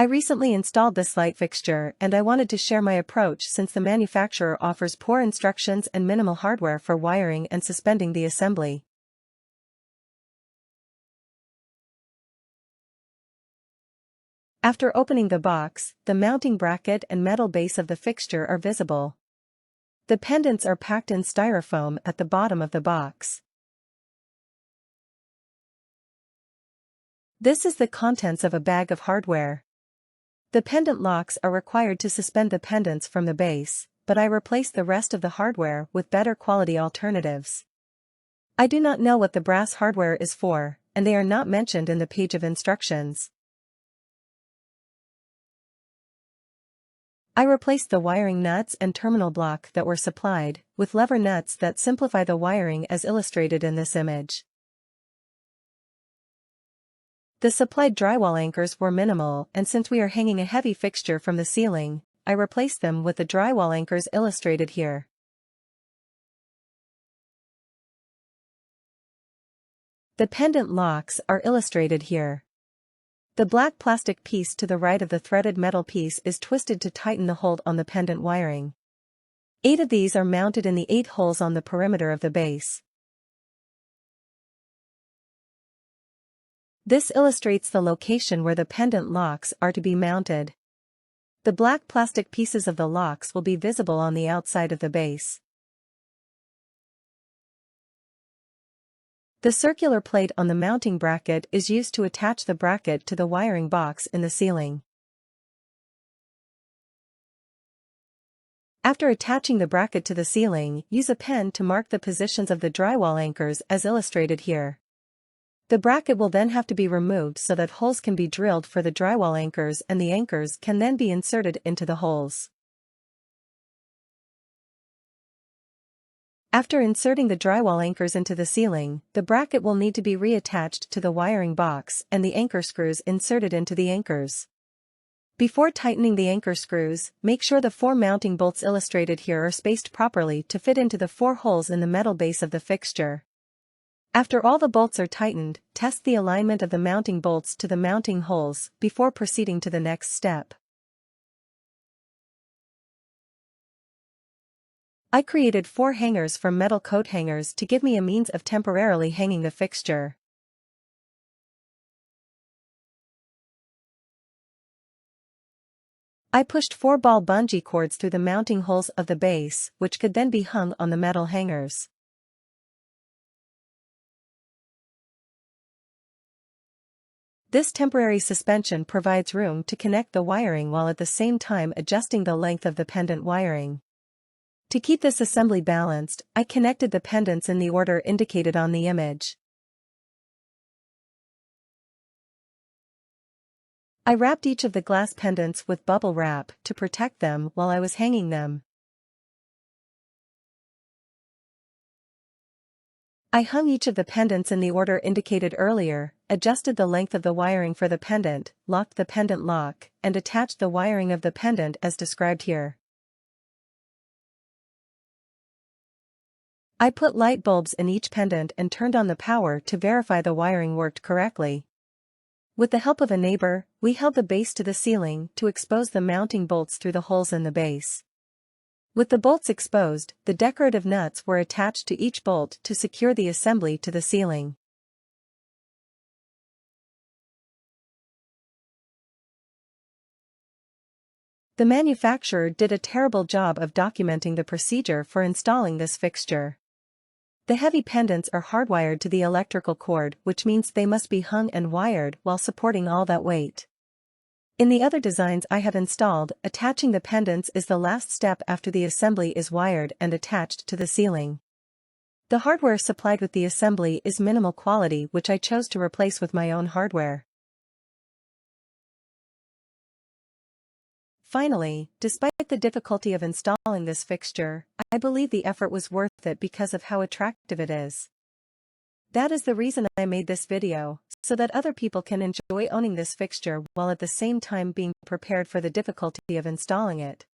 I recently installed this light fixture and I wanted to share my approach since the manufacturer offers poor instructions and minimal hardware for wiring and suspending the assembly. After opening the box, the mounting bracket and metal base of the fixture are visible. The pendants are packed in styrofoam at the bottom of the box. This is the contents of a bag of hardware. The pendant locks are required to suspend the pendants from the base, but I replaced the rest of the hardware with better quality alternatives. I do not know what the brass hardware is for, and they are not mentioned in the page of instructions. I replaced the wiring nuts and terminal block that were supplied, with lever nuts that simplify the wiring as illustrated in this image. The supplied drywall anchors were minimal, and since we are hanging a heavy fixture from the ceiling, I replaced them with the drywall anchors illustrated here. The pendant locks are illustrated here. The black plastic piece to the right of the threaded metal piece is twisted to tighten the hold on the pendant wiring. 8 of these are mounted in the 8 holes on the perimeter of the base. This illustrates the location where the pendant locks are to be mounted. The black plastic pieces of the locks will be visible on the outside of the base. The circular plate on the mounting bracket is used to attach the bracket to the wiring box in the ceiling. After attaching the bracket to the ceiling, use a pen to mark the positions of the drywall anchors as illustrated here. The bracket will then have to be removed so that holes can be drilled for the drywall anchors and the anchors can then be inserted into the holes. After inserting the drywall anchors into the ceiling, the bracket will need to be reattached to the wiring box and the anchor screws inserted into the anchors. Before tightening the anchor screws, make sure the 4 mounting bolts illustrated here are spaced properly to fit into the 4 holes in the metal base of the fixture. After all the bolts are tightened, test the alignment of the mounting bolts to the mounting holes before proceeding to the next step. I created 4 hangers from metal coat hangers to give me a means of temporarily hanging the fixture. I pushed 4 ball bungee cords through the mounting holes of the base, which could then be hung on the metal hangers. This temporary suspension provides room to connect the wiring while at the same time adjusting the length of the pendant wiring. To keep this assembly balanced, I connected the pendants in the order indicated on the image. I wrapped each of the glass pendants with bubble wrap to protect them while I was hanging them. I hung each of the pendants in the order indicated earlier, adjusted the length of the wiring for the pendant, locked the pendant lock, and attached the wiring of the pendant as described here. I put light bulbs in each pendant and turned on the power to verify the wiring worked correctly. With the help of a neighbor, we held the base to the ceiling to expose the mounting bolts through the holes in the base. With the bolts exposed, the decorative nuts were attached to each bolt to secure the assembly to the ceiling. The manufacturer did a terrible job of documenting the procedure for installing this fixture. The heavy pendants are hardwired to the electrical cord, which means they must be hung and wired while supporting all that weight. In the other designs I have installed, attaching the pendants is the last step after the assembly is wired and attached to the ceiling. The hardware supplied with the assembly is minimal quality, which I chose to replace with my own hardware. Finally, despite the difficulty of installing this fixture, I believe the effort was worth it because of how attractive it is. That is the reason I made this video, so that other people can enjoy owning this fixture while at the same time being prepared for the difficulty of installing it.